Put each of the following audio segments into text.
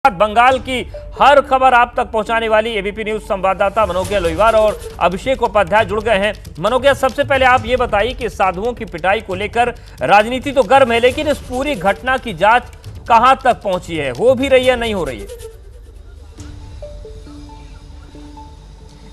बंगाल की हर खबर आप तक पहुंचाने वाली एबीपी न्यूज संवाददाता मनोज्ञा लोहिवार और अभिषेक उपाध्याय जुड़ गए हैं। मनोज्ञा, सबसे पहले आप ये बताइए कि साधुओं की पिटाई को लेकर राजनीति तो गर्म है, लेकिन इस पूरी घटना की जांच कहां तक पहुंची है, हो भी रही है नहीं हो रही है?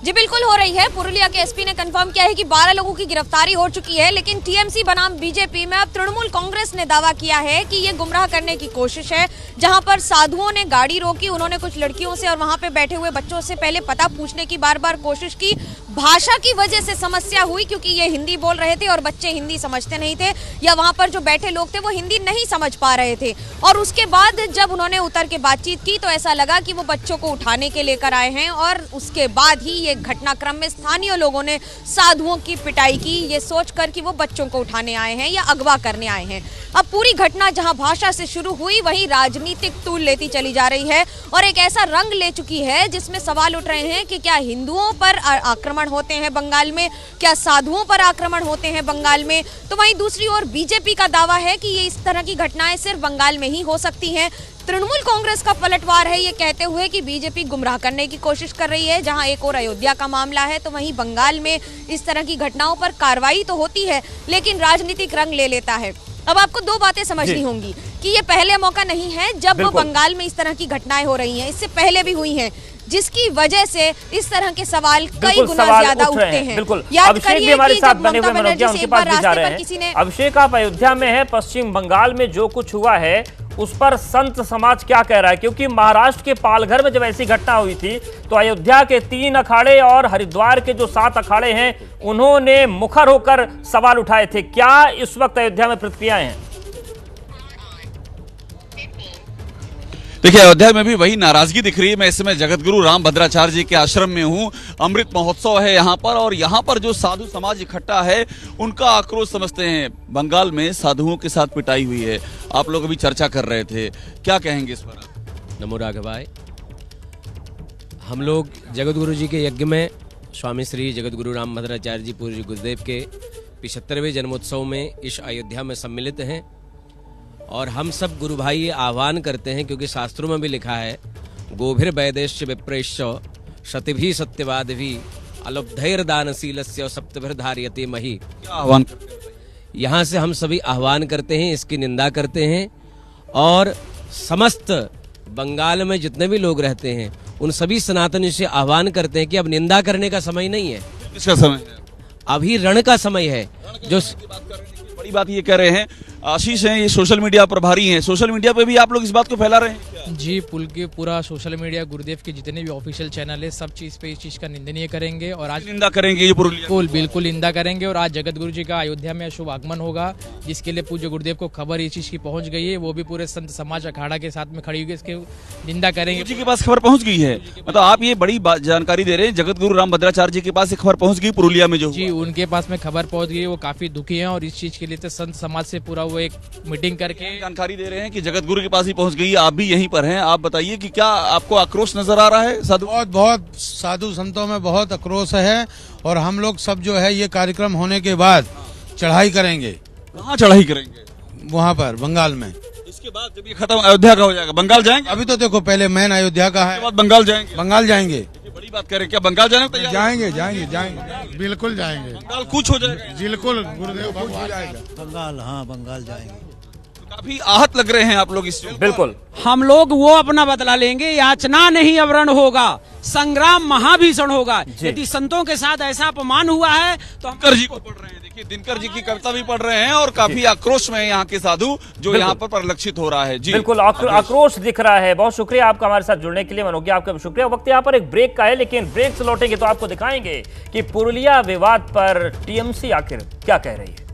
जी बिल्कुल हो रही है। पुरुलिया के एसपी ने कंफर्म किया है कि 12 लोगों की गिरफ्तारी हो चुकी है, लेकिन टीएमसी बनाम बीजेपी में अब तृणमूल कांग्रेस ने दावा किया है कि ये गुमराह करने की कोशिश है। जहां पर साधुओं ने गाड़ी रोकी, उन्होंने कुछ लड़कियों से और वहां पे बैठे हुए बच्चों से पहले पता पूछने की बार बार कोशिश की। भाषा की वजह से समस्या हुई क्योंकि ये हिंदी बोल रहे थे और बच्चे हिंदी समझते नहीं थे, या वहां पर जो बैठे लोग थे वो हिंदी नहीं समझ पा रहे थे। और उसके बाद जब उन्होंने उतर के बातचीत की तो ऐसा लगा कि वो बच्चों को उठाने के लेकर आए हैं, और उसके बाद ही ये घटनाक्रम में स्थानीय लोगों ने साधुओं की पिटाई की, ये सोचकर कि वो बच्चों को उठाने आए हैं या अगवा करने आए हैं। अब पूरी घटना जहां भाषा से शुरू हुई वहीं राजनीतिक तूल लेती चली जा रही है और एक ऐसा रंग ले चुकी है जिसमें सवाल उठ रहे हैं कि क्या हिंदुओं पर आक्रमण होते हैं बंगाल में, क्या साधुओं पर आक्रमण होते हैं बंगाल में। तो वहीं दूसरी ओर बीजेपी का दावा है कि ये इस तरह की घटनाएं सिर्फ बंगाल में ही हो सकती हैं। तृणमूल कांग्रेस का पलटवार है ये कहते हुए कि बीजेपी गुमराह करने की कोशिश कर रही है। जहां एक और अयोध्या का मामला है तो वहीं बंगाल में इस तरह की घटनाओं पर कार्रवाई तो होती है लेकिन राजनीतिक रंग ले लेता है। अब आपको दो बातें समझनी होंगी कि ये पहले मौका नहीं है जब वो बंगाल में इस तरह की घटनाएं हो रही हैं, इससे पहले भी हुई हैं, जिसकी वजह से इस तरह के सवाल कई गुना ज्यादा उठते हैं। बिल्कुल, अभिषेक भी हमारे साथ बने हुए मनोज्ञा उनके पास भी जा रहे हैं। अभिषेक, आप अयोध्या में है, पश्चिम बंगाल में जो कुछ हुआ है उस पर संत समाज क्या कह रहा है? क्योंकि महाराष्ट्र के पालघर में जब ऐसी घटना हुई थी तो अयोध्या के 3 अखाड़े और हरिद्वार के जो 7 अखाड़े हैं उन्होंने मुखर होकर सवाल उठाए थे। क्या इस वक्त अयोध्या में प्रतिक्रियाएं हैं? देखिए, अयोध्या में भी वही नाराजगी दिख रही है। मैं इस समय जगतगुरु रामभद्राचार्य जी के आश्रम में हूँ। अमृत महोत्सव है यहाँ पर, और यहाँ पर जो साधु समाज इकट्ठा है उनका आक्रोश समझते हैं। बंगाल में साधुओं के साथ पिटाई हुई है, आप लोग अभी चर्चा कर रहे थे, क्या कहेंगे इस पर? नमो राघव भाई, हम लोग जगतगुरु जी के यज्ञ में स्वामी श्री जगतगुरु रामभद्राचार्य जी पूज्य गुरुदेव के 75वें जन्मोत्सव में इस अयोध्या में सम्मिलित हैं। और हम सब गुरु भाई ये आह्वान करते हैं, क्योंकि शास्त्रों में भी लिखा है गोभिर वैदेश्य विप्रेश्य शतिभि सत्यवादभि अलब्धैर दानशीलस्य सप्तभिर धार्यते मही। क्या आह्वान करते हैं? यहाँ से हम सभी आह्वान करते हैं, इसकी निंदा करते हैं, और समस्त बंगाल में जितने भी लोग रहते हैं उन सभी सनातनियों से आह्वान करते हैं कि अब निंदा करने का समय नहीं है। किसका समय है? अभी रण का समय है। जो बड़ी बात ये कह रहे हैं, आशीष हैं, ये सोशल मीडिया प्रभारी हैं, सोशल मीडिया पे भी आप लोग इस बात को फैला रहे हैं? जी, पुल के पूरा सोशल मीडिया गुरुदेव के जितने भी ऑफिशियल चैनल है सब चीज पे इस चीज का निंदनीय करेंगे और आज निंदा करेंगे ये पुरुलिया? बिल्कुल निंदा करेंगे। और आज जगत गुरु जी का अयोध्या में शुभ आगमन होगा, जिसके लिए पूज्य गुरुदेव को खबर इस चीज की पहुंच गई है। वो भी पूरे संत समाज अखाड़ा के साथ में खड़ी हुई इसके निंदा करेंगे। जी के पास खबर पहुंच गई है, मतलब आप ये बड़ी जानकारी दे रहे हैं। जगत गुरु रामभद्राचार्य जी के पास खबर पहुंच गई पुरुलिया में जो? जी, उनके पास में खबर पहुंच गई, वो काफी दुखी है और इस चीज के लिए तो संत समाज से पूरा वो एक मीटिंग करके जानकारी दे रहे हैं कि जगत गुरु के पास ही पहुंच गई। आप भी यहीं पर हैं, आप बताइए कि क्या आपको आक्रोश नजर आ रहा है? साधु बहुत साधु संतों में बहुत आक्रोश है, और हम लोग सब जो है ये कार्यक्रम होने के बाद चढ़ाई करेंगे। कहाँ चढ़ाई करेंगे? वहाँ पर बंगाल में। इसके बाद जब ये खत्म अयोध्या का हो जाएगा बंगाल जाएंगे? अभी तो देखो पहले मैन अयोध्या का है, बाद बंगाल जाएंगे। बंगाल जाएंगे। बड़ी बात कह रहे हैं, क्या बंगाल जाने को तैयार? जाएंगे जाएंगे जाएंगे, बिल्कुल जाएंगे। बंगाल कूच हो जाएगा? बिल्कुल गुरुदेव कुछ हो जाएगा। बंगाल, हाँ बंगाल जाएंगे। काफी आहत लग रहे हैं आप लोग इस। बिल्कुल, हम लोग वो अपना बदला लेंगे। याचना नहीं अवरण होगा, संग्राम महाभीषण होगा। यदि संतों के साथ ऐसा अपमान हुआ है तो हम दिनकर जी को पढ़ रहे हैं। देखिए, दिनकर जी की कविता भी पढ़ रहे हैं और काफी आक्रोश में यहाँ के साधु जो यहाँ पर परिलक्षित हो रहा है। जी बिल्कुल, आक्रोश दिख रहा है। बहुत शुक्रिया आपका हमारे साथ जुड़ने के लिए मनोज्ञा, आपका शुक्रिया। वक्त यहाँ पर एक ब्रेक का है, लेकिन ब्रेक से लौटेंगे तो आपको दिखाएंगे कि पुरुलिया विवाद पर टीएमसी आखिर क्या कह रही है।